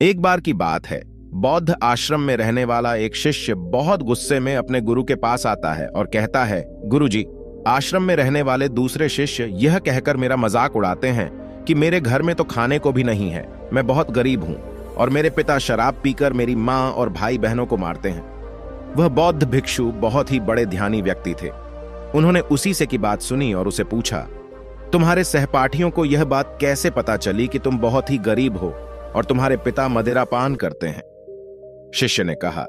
एक बार की बात है, बौद्ध आश्रम में रहने वाला एक शिष्य बहुत गुस्से में अपने गुरु के पास आता है और कहता है, गुरुजी, आश्रम में रहने वाले दूसरे शिष्य यह कहकर मेरा मजाक उड़ाते हैं कि मेरे घर में तो खाने को भी नहीं है, मैं बहुत गरीब हूं और मेरे पिता शराब पीकर मेरी मां और भाई बहनों को मारते हैं। वह बौद्ध भिक्षु बहुत ही बड़े ध्यानी व्यक्ति थे। उन्होंने उसी से की बात सुनी और उसे पूछा, तुम्हारे सहपाठियों को यह बात कैसे पता चली कि तुम बहुत ही गरीब हो और तुम्हारे पिता मदिरापान करते हैं? शिष्य ने कहा,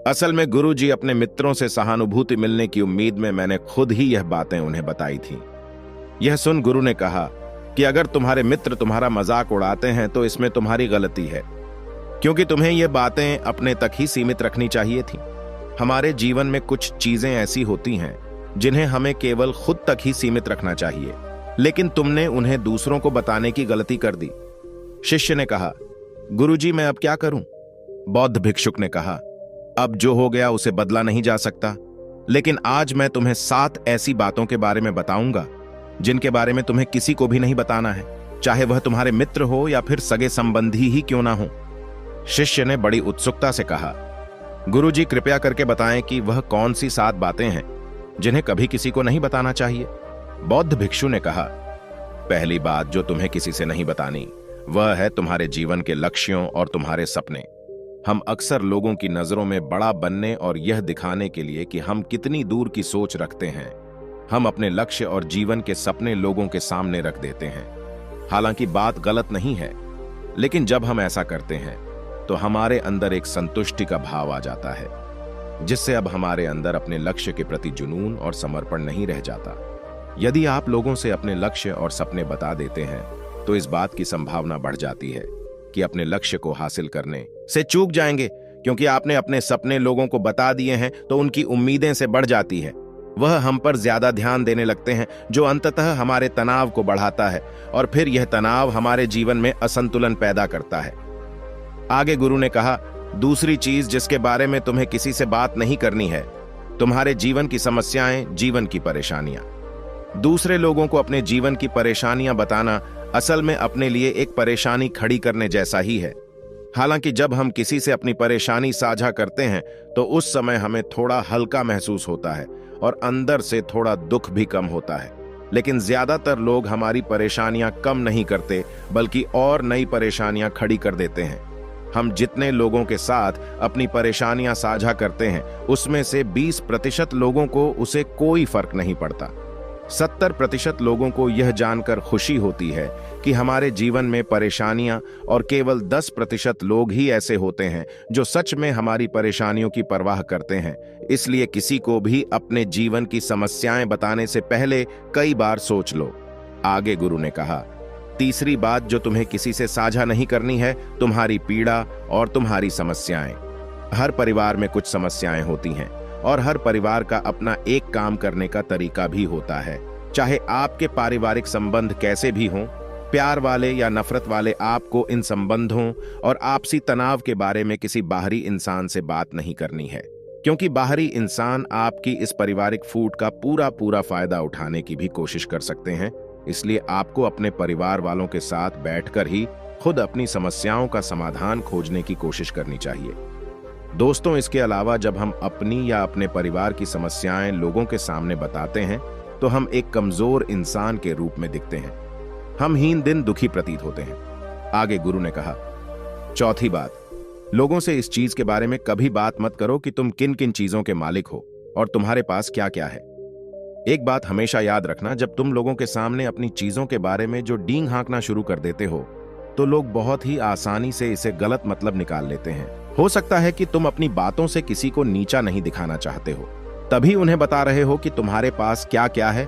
असल में गुरुजी, अपने मित्रों से सहानुभूति मिलने की उम्मीद में मैंने खुद ही यह बातें उन्हें बताई थीं। यह सुन गुरु ने कहा कि अगर तुम्हारे मित्र तुम्हारा मजाक उड़ाते हैं तो इसमें तुम्हारी गलती है, क्योंकि तुम्हें यह बातें अपने तक ही सीमित रखनी चाहिए थी। हमारे जीवन में कुछ चीजें ऐसी होती हैं जिन्हें हमें केवल खुद तक ही सीमित रखना चाहिए, लेकिन तुमने उन्हें दूसरों को बताने की गलती कर दी। शिष्य ने कहा, गुरुजी, मैं अब क्या करूं? बौद्ध भिक्षुक ने कहा, अब जो हो गया उसे बदला नहीं जा सकता, लेकिन आज मैं तुम्हें 7 ऐसी बातों के बारे में बताऊंगा जिनके बारे में तुम्हें किसी को भी नहीं बताना है, चाहे वह तुम्हारे मित्र हो या फिर सगे संबंधी ही क्यों ना हो। शिष्य ने बड़ी उत्सुकता से कहा, गुरुजी, कृपया करके बताएं कि वह कौन सी 7 बातें हैं जिन्हें कभी किसी को नहीं बताना चाहिए। बौद्ध भिक्षु ने कहा, पहली बात जो तुम्हें किसी से नहीं बतानी वह है तुम्हारे जीवन के लक्ष्यों और तुम्हारे सपने। हम अक्सर लोगों की नजरों में बड़ा बनने और यह दिखाने के लिए कि हम कितनी दूर की सोच रखते हैं, हम अपने लक्ष्य और जीवन के सपने लोगों के सामने रख देते हैं। हालांकि बात गलत नहीं है, लेकिन जब हम ऐसा करते हैं तो हमारे अंदर एक संतुष्टि का भाव आ जाता है, जिससे अब हमारे अंदर अपने लक्ष्य के प्रति जुनून और समर्पण नहीं रह जाता। यदि आप लोगों से अपने लक्ष्य और सपने बता देते हैं तो इस बात की संभावना बढ़ जाती है कि अपने लक्ष्य को हासिल करने से चूक जाएंगे, क्योंकि आपने अपने सपने लोगों को बता दिए हैं तो उनकी उम्मीदें से बढ़ जाती है। वह हम पर ज्यादा ध्यान देने लगते हैं, जो अंततः हमारे तनाव को बढ़ाता है और फिर यह तनाव हमारे जीवन में असंतुलन पैदा करता है। आगे गुरु ने कहा, दूसरी चीज जिसके बारे में तुम्हें किसी से बात नहीं करनी है, तुम्हारे जीवन की समस्याएं, जीवन की परेशानियां। दूसरे लोगों को अपने जीवन की परेशानियां बताना असल में अपने लिए एक परेशानी खड़ी करने जैसा ही है। हालांकि जब हम किसी से अपनी परेशानी साझा करते हैं तो उस समय हमें थोड़ा हल्का महसूस होता है और अंदर से थोड़ा दुख भी कम होता है, लेकिन ज्यादातर लोग हमारी परेशानियां कम नहीं करते बल्कि और नई परेशानियां खड़ी कर देते हैं। हम जितने लोगों के साथ अपनी परेशानियां साझा करते हैं उसमें से 20% लोगों को उसे कोई फर्क नहीं पड़ता। 70% लोगों को यह जानकर खुशी होती है कि हमारे जीवन में परेशानियां, और केवल 10% लोग ही ऐसे होते हैं जो सच में हमारी परेशानियों की परवाह करते हैं। इसलिए किसी को भी अपने जीवन की समस्याएं बताने से पहले कई बार सोच लो। आगे गुरु ने कहा, तीसरी बात जो तुम्हें किसी से साझा नहीं करनी है, तुम्हारी पीड़ा और तुम्हारी समस्याएं। हर परिवार में कुछ समस्याएं होती हैं और हर परिवार का अपना एक काम करने का तरीका भी होता है। चाहे आपके पारिवारिक संबंध कैसे भी हों, प्यार वाले या नफरत वाले, आपको इन संबंधों और आपसी तनाव के बारे में किसी बाहरी इंसान से बात नहीं करनी है, क्योंकि बाहरी इंसान आपकी इस पारिवारिक फूट का पूरा फायदा उठाने की भी कोशिश कर सकते हैं। इसलिए आपको अपने परिवार वालों के साथ बैठकर ही खुद अपनी समस्याओं का समाधान खोजने की कोशिश करनी चाहिए। दोस्तों, इसके अलावा जब हम अपनी या अपने परिवार की समस्याएं लोगों के सामने बताते हैं तो हम एक कमजोर इंसान के रूप में दिखते हैं। हम हीन दिन दुखी प्रतीत होते हैं। आगे गुरु ने कहा, चौथी बात, लोगों से इस चीज के बारे में कभी बात मत करो कि तुम किन किन चीजों के मालिक हो और तुम्हारे पास क्या क्या है। एक बात हमेशा याद रखना, जब तुम लोगों के सामने अपनी चीजों के बारे में जो डींग हाँकना शुरू कर देते हो तो लोग बहुत ही आसानी से इसे गलत मतलब निकाल लेते हैं। हो सकता है कि तुम अपनी बातों से किसी को नीचा नहीं दिखाना चाहते हो, तभी उन्हें बता रहे हो कि तुम्हारे पास क्या क्या है,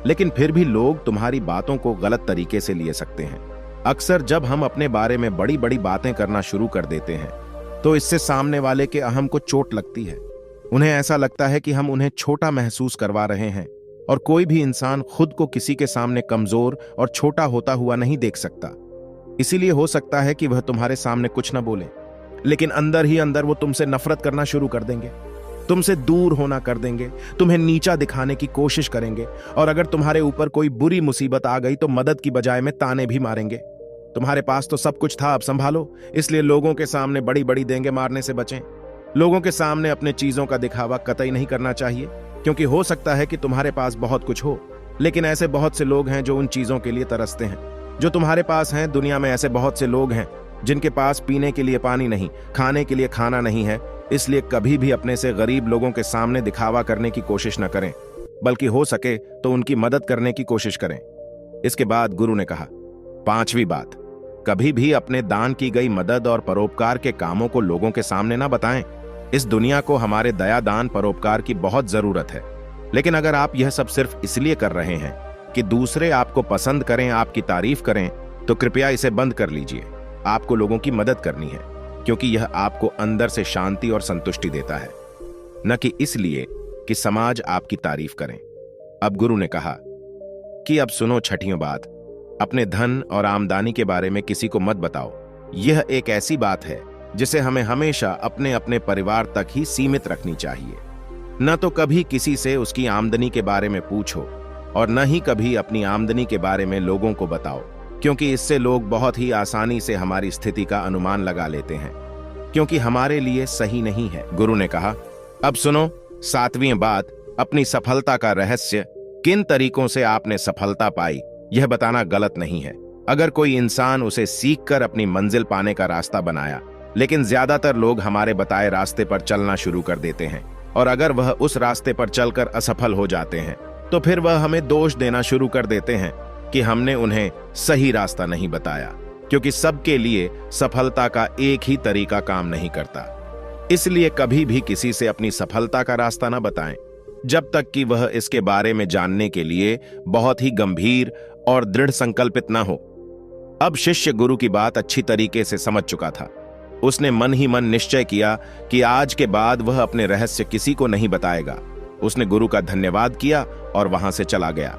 लेकिन फिर भी लोग तुम्हारी बातों को गलत तरीके से ले सकते हैं। अक्सर जब हम अपने बारे में बड़ी बड़ी बातें करना शुरू कर देते हैं तो इससे सामने वाले के अहम को चोट लगती है। उन्हें ऐसा लगता है कि हम उन्हें छोटा महसूस करवा रहे हैं, और कोई भी इंसान खुद को किसी के सामने कमजोर और छोटा होता हुआ नहीं देख सकता। इसीलिए हो सकता है कि वह तुम्हारे सामने कुछ न बोले, लेकिन अंदर ही अंदर वो तुमसे नफरत करना शुरू कर देंगे, तुमसे दूर होना कर देंगे, तुम्हें नीचा दिखाने की कोशिश करेंगे, और अगर तुम्हारे ऊपर कोई बुरी मुसीबत आ गई तो मदद की बजाय में ताने भी मारेंगे। तुम्हारे पास तो सब कुछ था, अब संभालो, इसलिए लोगों के सामने बड़ी बड़ी देंगे मारने से बचें। लोगों के सामने अपने चीजों का दिखावा कतई नहीं करना चाहिए, क्योंकि हो सकता है कि तुम्हारे पास बहुत कुछ हो, लेकिन ऐसे बहुत से लोग हैं जो उन चीजों के लिए तरसते हैं जो तुम्हारे पास हैं। दुनिया में ऐसे बहुत से लोग हैं जिनके पास पीने के लिए पानी नहीं, खाने के लिए खाना नहीं है। इसलिए कभी भी अपने से गरीब लोगों के सामने दिखावा करने की कोशिश न करें, बल्कि हो सके तो उनकी मदद करने की कोशिश करें। इसके बाद गुरु ने कहा, 5वीं बात, कभी भी अपने दान की गई मदद और परोपकार के कामों को लोगों के सामने ना बताएं। इस दुनिया को हमारे दया, दान, परोपकार की बहुत जरूरत है, लेकिन अगर आप यह सब सिर्फ इसलिए कर रहे हैं कि दूसरे आपको पसंद करें, आपकी तारीफ करें, तो कृपया इसे बंद कर लीजिए। आपको लोगों की मदद करनी है क्योंकि यह आपको अंदर से शांति और संतुष्टि देता है, न कि इसलिए कि समाज आपकी तारीफ करें। अब गुरु ने कहा कि अब सुनो 6वीं बात, अपने धन और आमदनी के बारे में किसी को मत बताओ। यह एक ऐसी बात है जिसे हमें हमेशा अपने अपने परिवार तक ही सीमित रखनी चाहिए। न तो कभी किसी से उसकी आमदनी के बारे में पूछो और न ही कभी अपनी आमदनी के बारे में लोगों को बताओ, क्योंकि इससे लोग बहुत ही आसानी से हमारी स्थिति का अनुमान लगा लेते हैं, क्योंकि हमारे लिए सही नहीं है। गुरु ने कहा, अब सुनो 7वीं बात, अपनी सफलता का रहस्य, किन तरीकों से आपने सफलता पाई यह बताना गलत नहीं है। अगर कोई इंसान उसे सीखकर अपनी मंजिल पाने का रास्ता बनाया, लेकिन ज्यादातर लोग हमारे बताए रास्ते पर चलना शुरू कर देते हैं, और अगर वह उस रास्ते पर चलकर असफल हो जाते हैं तो फिर वह हमें दोष देना शुरू कर देते हैं कि हमने उन्हें सही रास्ता नहीं बताया, क्योंकि सबके लिए सफलता का एक ही तरीका काम नहीं करता। इसलिए कभी भी किसी से अपनी सफलता का रास्ता ना बताएं जब तक कि वह इसके बारे में जानने के लिए बहुत ही गंभीर और दृढ़ संकल्पित ना हो। अब शिष्य गुरु की बात अच्छी तरीके से समझ चुका था। उसने मन ही मन निश्चय किया कि आज के बाद वह अपने रहस्य किसी को नहीं बताएगा। उसने गुरु का धन्यवाद किया और वहां से चला गया।